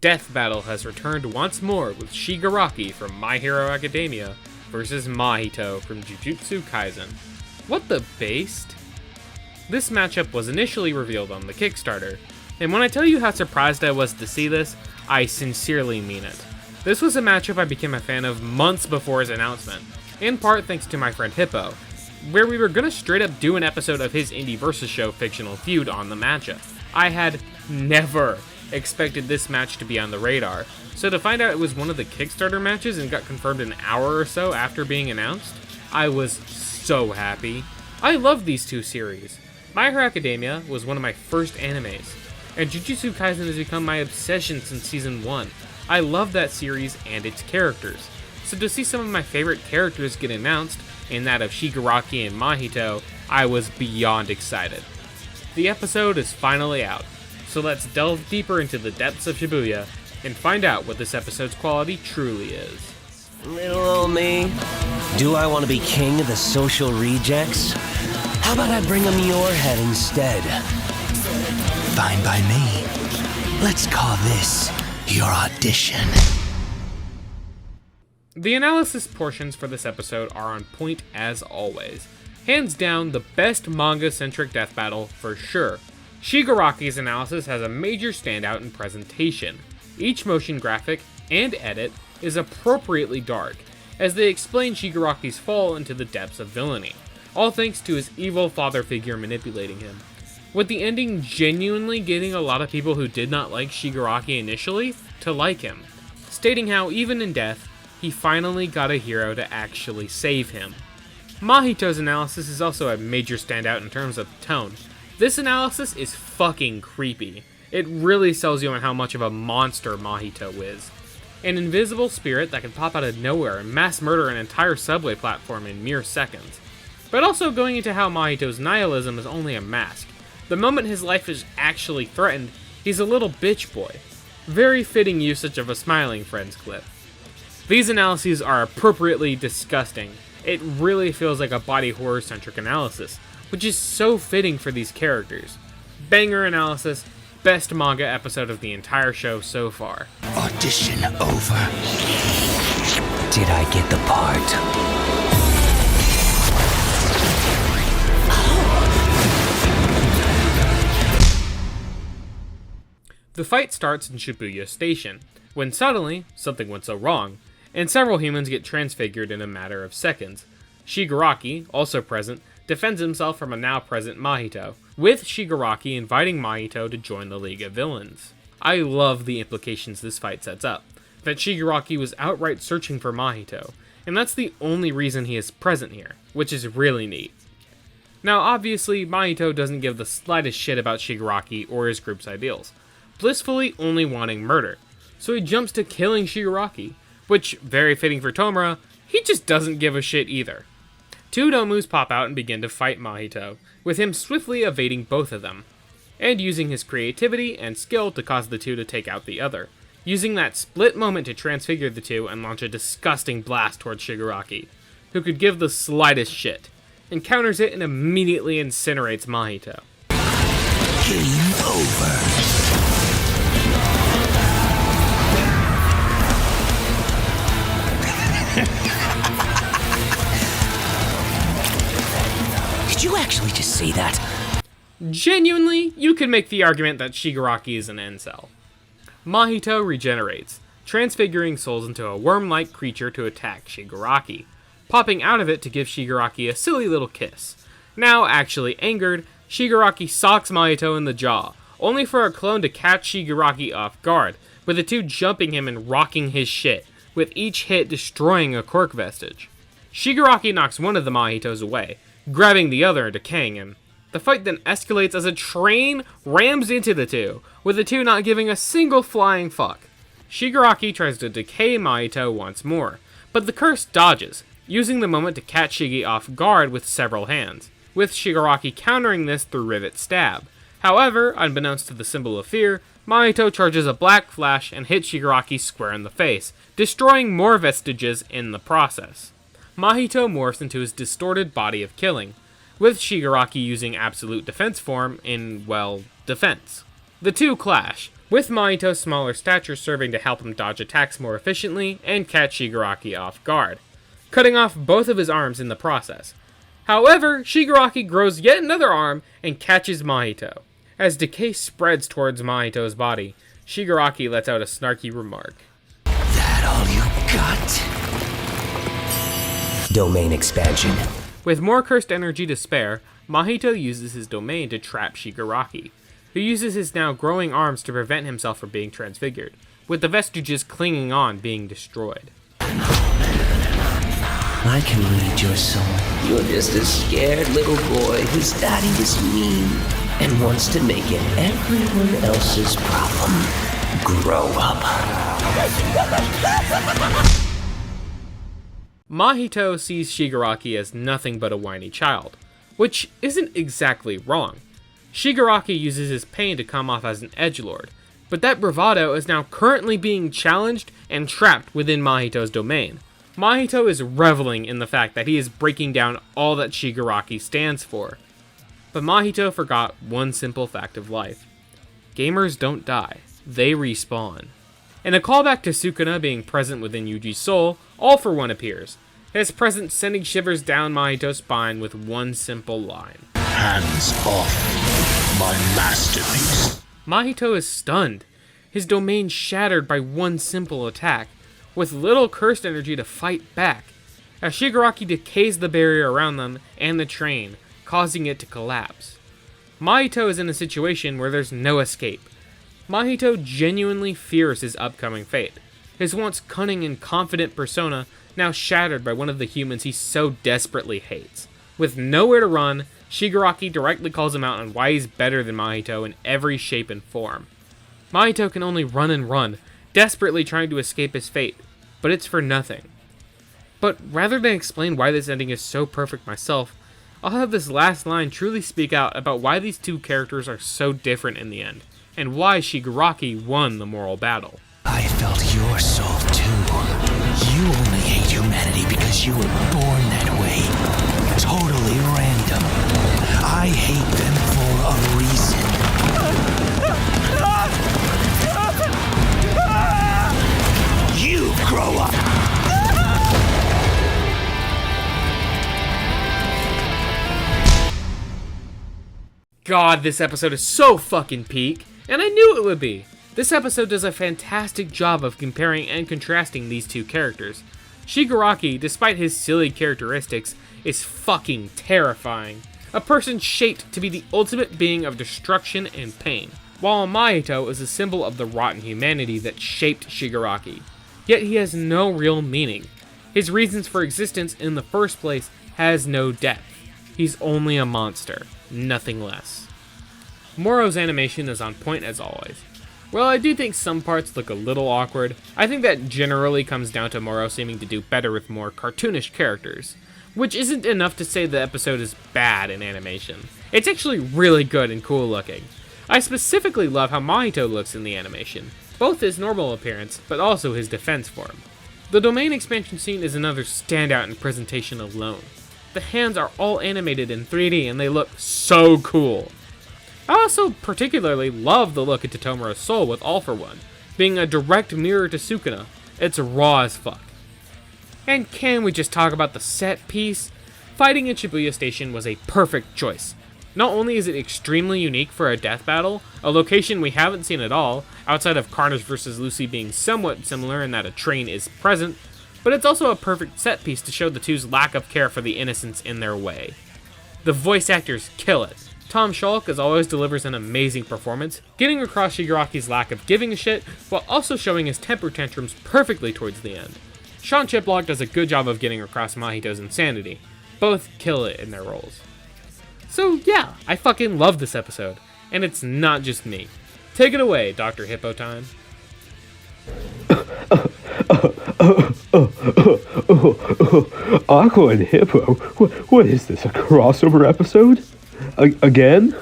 death battle has returned once more with Shigaraki from My Hero Academia versus Mahito from Jujutsu Kaisen. What the based? This matchup was initially revealed on the Kickstarter, and when I tell you how surprised I was to see this, I sincerely mean it. This was a matchup I became a fan of months before its announcement, in part thanks to my friend Hippo, where we were gonna straight up do an episode of his Indie Versus Show fictional feud on the matchup. I had never expected this match to be on the radar, so to find out it was one of the Kickstarter matches and got confirmed an hour or so after being announced, I was so happy. I love these two series. My Hero Academia was one of my first animes, and Jujutsu Kaisen has become my obsession since season 1. I love that series and its characters, so to see some of my favorite characters get announced, in that of Shigaraki and Mahito, I was beyond excited. The episode is finally out, so let's delve deeper into the depths of Shibuya and find out what this episode's quality truly is. Little old me, do I want to be king of the social rejects? How about I bring them your head instead? Fine by me. Let's call this your audition. The analysis portions for this episode are on point as always. Hands down, the best manga-centric death battle for sure. Shigaraki's analysis has a major standout in presentation. Each motion graphic and edit is appropriately dark, as they explain Shigaraki's fall into the depths of villainy, all thanks to his evil father figure manipulating him. With the ending genuinely getting a lot of people who did not like Shigaraki initially to like him, stating how even in death, he finally got a hero to actually save him. Mahito's analysis is also a major standout in terms of tone. This analysis is fucking creepy. It really sells you on how much of a monster Mahito is. An invisible spirit that can pop out of nowhere and mass murder an entire subway platform in mere seconds. But also going into how Mahito's nihilism is only a mask. The moment his life is actually threatened, he's a little bitch boy. Very fitting usage of a Smiling Friends clip. These analyses are appropriately disgusting. It really feels like a body horror-centric analysis, which is so fitting for these characters. Banger analysis, best manga episode of the entire show so far. Audition over. Did I get the part? The fight starts in Shibuya Station, when suddenly, something went so wrong, and several humans get transfigured in a matter of seconds. Shigaraki, also present, defends himself from a now-present Mahito, with Shigaraki inviting Mahito to join the League of Villains. I love the implications this fight sets up, that Shigaraki was outright searching for Mahito, and that's the only reason he is present here, which is really neat. Now obviously, Mahito doesn't give the slightest shit about Shigaraki or his group's ideals, blissfully only wanting murder, so he jumps to killing Shigaraki, which, very fitting for Tomura, he just doesn't give a shit either. Two Domus pop out and begin to fight Mahito, with him swiftly evading both of them, and using his creativity and skill to cause the two to take out the other, using that split moment to transfigure the two and launch a disgusting blast towards Shigaraki, who could give the slightest shit, and counters it and immediately incinerates Mahito. Game over. Did you actually just say that? Genuinely, you could make the argument that Shigaraki is an incel. Mahito regenerates, transfiguring souls into a worm-like creature to attack Shigaraki, popping out of it to give Shigaraki a silly little kiss. Now actually angered, Shigaraki socks Mahito in the jaw, only for a clone to catch Shigaraki off guard, with the two jumping him and rocking his shit, with each hit destroying a quirk vestige. Shigaraki knocks one of the Mahitos away, grabbing the other and decaying him. The fight then escalates as a train rams into the two, with the two not giving a single flying fuck. Shigaraki tries to decay Mahito once more, but the curse dodges, using the moment to catch Shigi off guard with several hands, with Shigaraki countering this through Rivet Stab. However, unbeknownst to the symbol of fear, Mahito charges a black flash and hits Shigaraki square in the face, destroying more vestiges in the process. Mahito morphs into his distorted body of killing, with Shigaraki using absolute defense form in, well, defense. The two clash, with Mahito's smaller stature serving to help him dodge attacks more efficiently and catch Shigaraki off guard, cutting off both of his arms in the process. However, Shigaraki grows yet another arm and catches Mahito. As decay spreads towards Mahito's body, Shigaraki lets out a snarky remark. That all you got? Domain expansion. With more cursed energy to spare, Mahito uses his domain to trap Shigaraki, who uses his now growing arms to prevent himself from being transfigured, with the vestiges clinging on being destroyed. I can read your soul. You're just a scared little boy whose daddy is mean and wants to make it everyone else's problem. Grow up. Mahito sees Shigaraki as nothing but a whiny child, which isn't exactly wrong. Shigaraki uses his pain to come off as an edgelord, but that bravado is now currently being challenged and trapped within Mahito's domain. Mahito is reveling in the fact that he is breaking down all that Shigaraki stands for. But Mahito forgot one simple fact of life. Gamers don't die, they respawn. In a callback to Sukuna being present within Yuji's soul, All For One appears, his presence sending shivers down Mahito's spine with one simple line. Hands off my masterpiece. Mahito is stunned, his domain shattered by one simple attack, with little cursed energy to fight back, as Shigaraki decays the barrier around them and the train, causing it to collapse. Mahito is in a situation where there's no escape. Mahito genuinely fears his upcoming fate, his once cunning and confident persona now shattered by one of the humans he so desperately hates. With nowhere to run, Shigaraki directly calls him out on why he's better than Mahito in every shape and form. Mahito can only run and run, desperately trying to escape his fate, but it's for nothing. But rather than explain why this ending is so perfect myself, I'll have this last line truly speak out about why these two characters are so different in the end, and why Shigaraki won the moral battle. I felt your soul too. You only hate humanity because you were born that way. Totally random. I hate them for a reason. You grow up. God, this episode is so fucking peak, and I knew it would be. This episode does a fantastic job of comparing and contrasting these two characters. Shigaraki, despite his silly characteristics, is fucking terrifying. A person shaped to be the ultimate being of destruction and pain, while Mahito is a symbol of the rotten humanity that shaped Shigaraki. Yet he has no real meaning. His reasons for existence in the first place has no depth. He's only a monster, nothing less. Moro's animation is on point as always. While I do think some parts look a little awkward, I think that generally comes down to Moro seeming to do better with more cartoonish characters, which isn't enough to say the episode is bad in animation. It's actually really good and cool looking. I specifically love how Mahito looks in the animation, both his normal appearance, but also his defense form. The domain expansion scene is another standout in presentation alone. The hands are all animated in 3D and they look so cool. I also particularly love the look into Tomura's soul with All For One, being a direct mirror to Sukuna. It's raw as fuck. And can we just talk about the set piece? Fighting in Shibuya Station was a perfect choice. Not only is it extremely unique for a death battle, a location we haven't seen at all, outside of Carnage vs. Lucy being somewhat similar in that a train is present, but it's also a perfect set piece to show the two's lack of care for the innocents in their way. The voice actors kill it. Tom Schalk, as always, delivers an amazing performance, getting across Shigaraki's lack of giving a shit, while also showing his temper tantrums perfectly towards the end. Sean Chiplock does a good job of getting across Mahito's insanity. Both kill it in their roles. So yeah, I fucking love this episode, and it's not just me. Take it away, Dr. Hippo Time. Aqua and Hippo? What is this, a crossover episode? Again?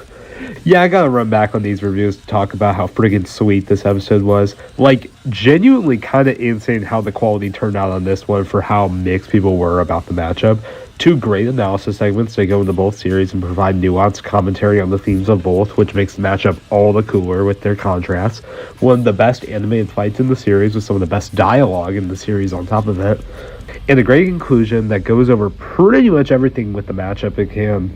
Yeah, I gotta run back on these reviews to talk about how friggin' sweet this episode was. Like, genuinely kinda insane how the quality turned out on this one for how mixed people were about the matchup. Two great analysis segments. They go into both series and provide nuanced commentary on the themes of both, which makes the matchup all the cooler with their contrasts. One of the best animated fights in the series with some of the best dialogue in the series on top of it. And a great conclusion that goes over pretty much everything with the matchup it can.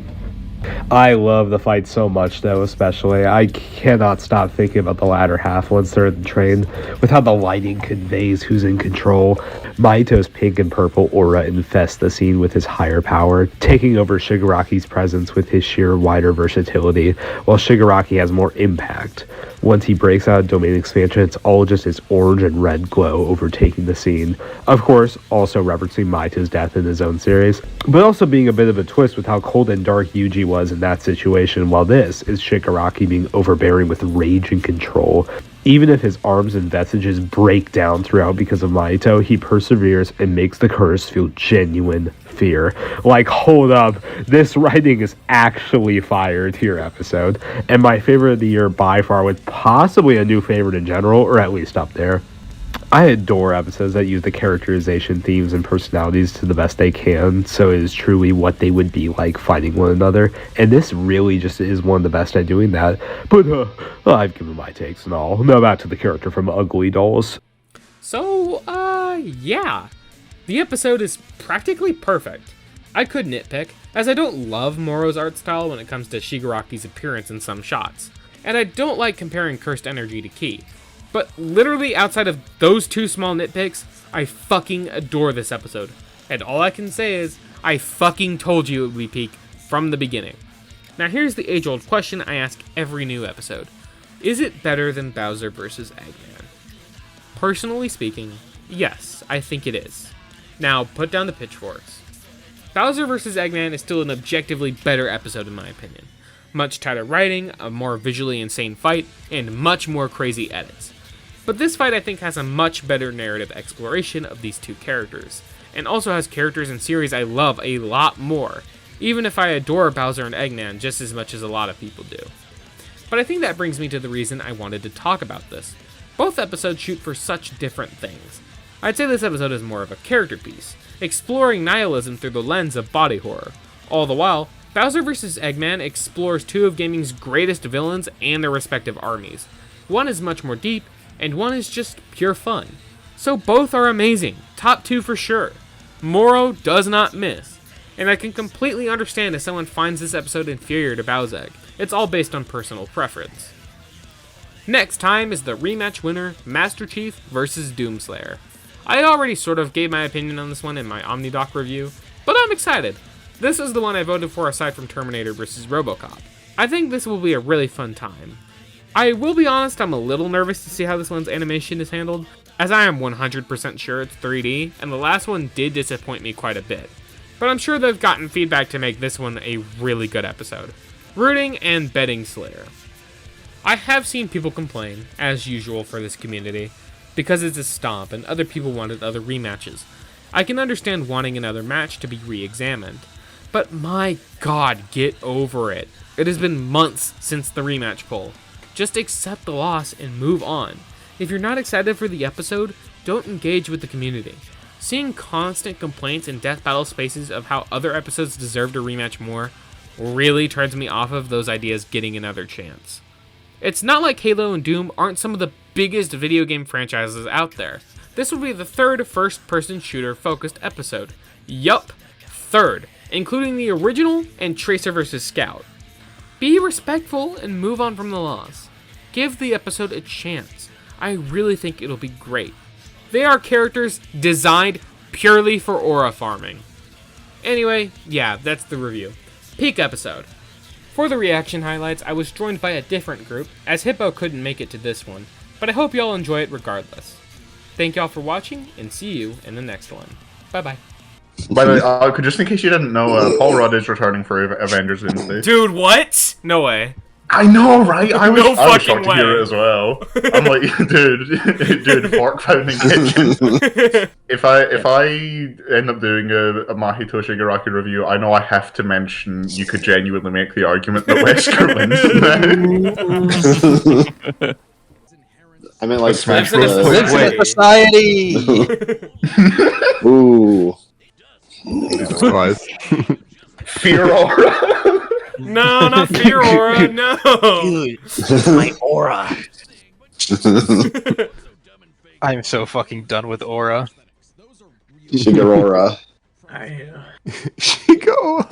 I love the fight so much, though, especially. I cannot stop thinking about the latter half once they're in the train, with how the lighting conveys who's in control. Mahito's pink and purple aura infests the scene with his higher power, taking over Shigaraki's presence with his sheer wider versatility, while Shigaraki has more impact. Once he breaks out of domain expansion, it's all just his orange and red glow overtaking the scene. Of course, also referencing Mahito's death in his own series, but also being a bit of a twist with how cold and dark Yuji was in that situation, while this is Shigaraki being overbearing with rage and control. Even if his arms and vestiges break down throughout because of Mahito, he perseveres and makes the curse feel genuine fear. Like, hold up, this writing is actually fire tier episode, and my favorite of the year by far, with possibly a new favorite in general, or at least up there. I adore episodes that use the characterization, themes, and personalities to the best they can, so it is truly what they would be like fighting one another, and this really just is one of the best at doing that. But I've given my takes and all. Now back to the character from Ugly Dolls. So, yeah. The episode is practically perfect. I could nitpick, as I don't love Moro's art style when it comes to Shigaraki's appearance in some shots, and I don't like comparing cursed energy to ki. But literally outside of those two small nitpicks, I fucking adore this episode. And all I can say is, I fucking told you it would be peak from the beginning. Now here's the age-old question I ask every new episode. Is it better than Bowser vs. Eggman? Personally speaking, yes, I think it is. Now, put down the pitchforks. Bowser vs. Eggman is still an objectively better episode in my opinion. Much tighter writing, a more visually insane fight, and much more crazy edits. But this fight I think has a much better narrative exploration of these two characters, and also has characters in series I love a lot more, even if I adore Bowser and Eggman just as much as a lot of people do. But I think that brings me to the reason I wanted to talk about this. Both episodes shoot for such different things. I'd say this episode is more of a character piece, exploring nihilism through the lens of body horror. All the while, Bowser vs. Eggman explores two of gaming's greatest villains and their respective armies. One is much more deep, and one is just pure fun. So both are amazing, top two for sure. Moro does not miss, and I can completely understand if someone finds this episode inferior to Bowsegg. It's all based on personal preference. Next time is the rematch winner, Master Chief vs. Doomslayer. I already sort of gave my opinion on this one in my OmniDoc review, but I'm excited. This is the one I voted for aside from Terminator vs. RoboCop. I think this will be a really fun time. I will be honest, I'm a little nervous to see how this one's animation is handled, as I am 100% sure it's 3D, and the last one did disappoint me quite a bit. But I'm sure they've gotten feedback to make this one a really good episode. Rooting and betting Slayer. I have seen people complain, as usual for this community, because it's a stomp and other people wanted other rematches. I can understand wanting another match to be re-examined. But my god, get over it. It has been months since the rematch poll. Just accept the loss and move on. If you're not excited for the episode, don't engage with the community. Seeing constant complaints in Death Battle spaces of how other episodes deserve to rematch more really turns me off of those ideas getting another chance. It's not like Halo and Doom aren't some of the biggest video game franchises out there. This will be the third first-person shooter focused episode. Yup, third, including the original and Tracer vs. Scout. Be respectful and move on from the loss. Give the episode a chance. I really think it'll be great. They are characters designed purely for aura farming. Anyway, yeah, that's the review. Peak episode. For the reaction highlights, I was joined by a different group, as Hippo couldn't make it to this one, but I hope y'all enjoy it regardless. Thank y'all for watching, and see you in the next one. Bye-bye. By the way, just in case you didn't know, Paul Rudd is returning for Avengers Doomsday. Dude, what? No way. I know, right? I was shocked fucking to hear it as well. I'm like, dude, fork pounding kitchen. If I end up doing a Mahito Shigaraki review, I know I have to mention you could genuinely make the argument that Wesker wins now. I meant like Smash Bros. Bros. Society. Ooh. Surprise. Fear aura. No, not Fear Aura, no! Dude, my aura. I'm so fucking done with Aura. Shigarora. Chico.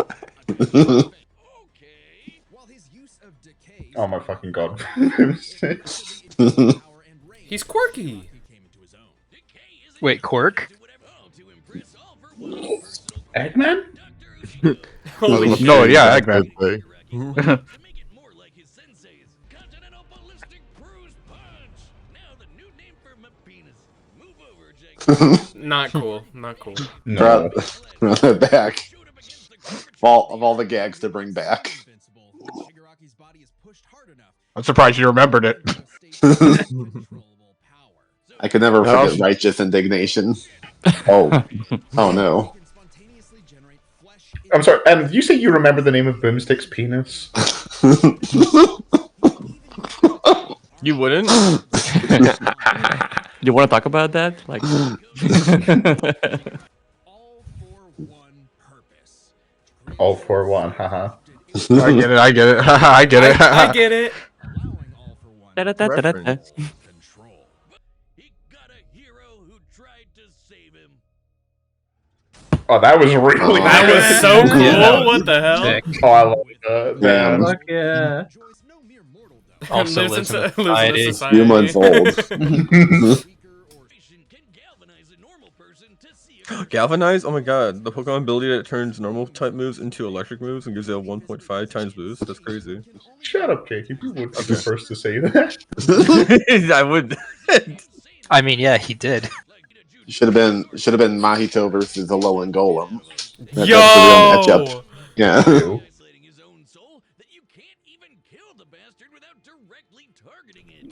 Oh my fucking god. He's quirky. Wait, Quirk? Eggman? Holy shit. No, yeah, Eggman. Not cool, not cool. No. Run it back. Of all the gags to bring back. I'm surprised you remembered it. I could never forget righteous indignation. Oh. Oh no. I'm sorry, did you say you remember the name of Boomstick's penis? You wouldn't? You want to talk about that? Like, All for one, haha. I get it. I get it. I get it. I get it. da-da-da-da-da. Oh, that was really That was so cool. Yeah, that was What the hell? sick. Oh, I love that. Damn. Man. Fuck yeah. Also Lives lives in in society. society. Few months old. Galvanize? Oh my god. The Pokemon ability that turns normal type moves into electric moves and gives you a 1.5 times boost. That's crazy. Shut up, Jakey. You would be the first to say that. I would. I mean, yeah, he did. Should have been Mahito versus the Alolan Golem. That's the real Yo! matchup. Yeah.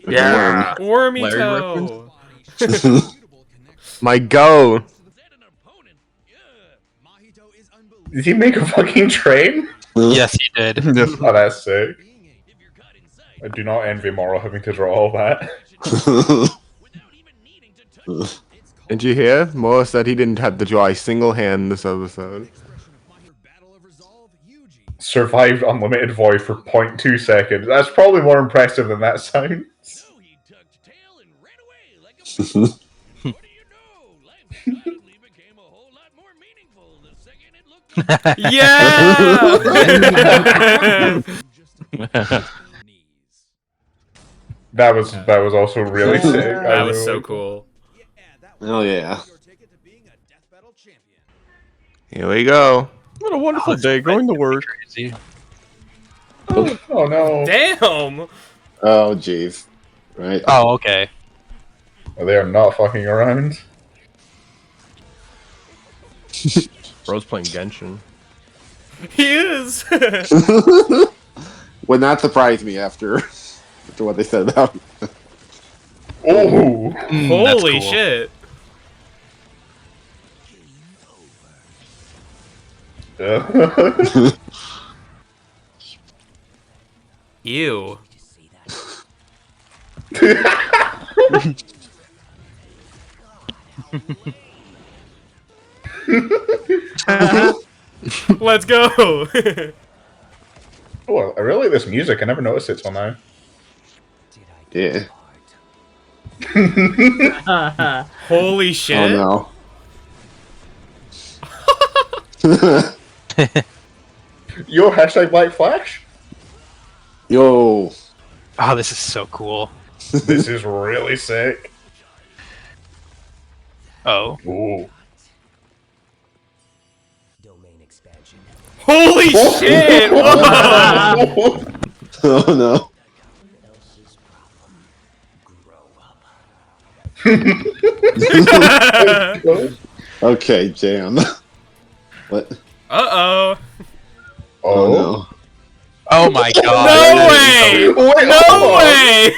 Yeah. Wormy Larry toe. My go. Did he make a fucking train? Yes, he did. Oh, that's sick. I do not envy Moro having to draw all that. Did you hear? Moa said he didn't have to draw a single hand this episode. Survived unlimited void for 0.2 seconds. That's probably more impressive than that sounds. Yeah! That was also really sick. That was so cool. Oh yeah. Here we go. What a wonderful day going to work. Crazy. Oh no. Damn! Oh jeez. Right. Oh, okay. Oh, they are not fucking around. Bro's playing Genshin. He is! Would not surprise me after what they said about. Oh! That's Holy cool. shit. Ew. Let's go! Oh, I really like this music. I never noticed it till now. Yeah. Holy shit. Oh no. Yo, hashtag Black Flash? Yo. Oh, this is so cool. This is really sick. Oh. Ooh. Holy shit! Whoa! Oh no. Okay, jam. What? Uh-oh. Oh no. Oh my god. No way! Wait, No hold on. way!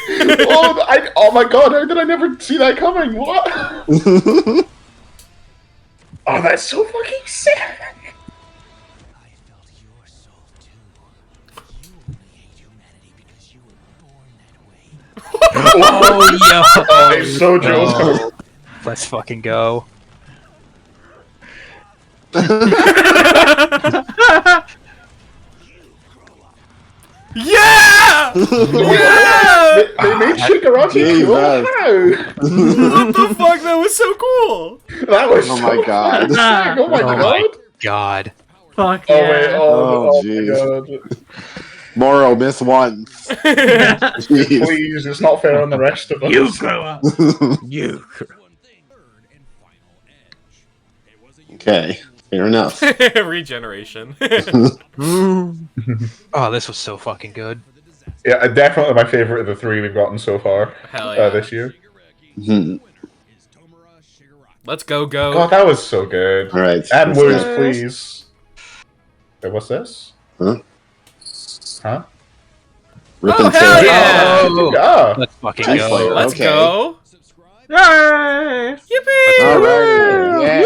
Oh my god, how did I never see that coming? What? Oh, that's so fucking sick! Oh, yo. Oh, it's so Joe. Let's fucking go. Yeah! Yeah! They made Shigaraki cool. How? What the fuck? That was so cool. That was Oh so my god. fucking- Oh my Oh god. my god. Fuck Oh yeah. wait. Oh, Oh my jeez. god. Moro, miss once. Jeez. Please, it's not fair on the rest of us. You grow up. You. Okay, fair enough. Regeneration. Oh, this was so fucking good. Yeah, definitely my favorite of the three we've gotten so far Hell yeah. this year. Hmm. Let's go, go. God, that was so good. All right. Add what's words, that? please. Wait, what's this? Huh? Huh? Rip Oh, and hell tear. yeah! Oh, ah. Let's fucking Nice go. player. Let's Okay. go. Yay! Yippee! All right. Yeah.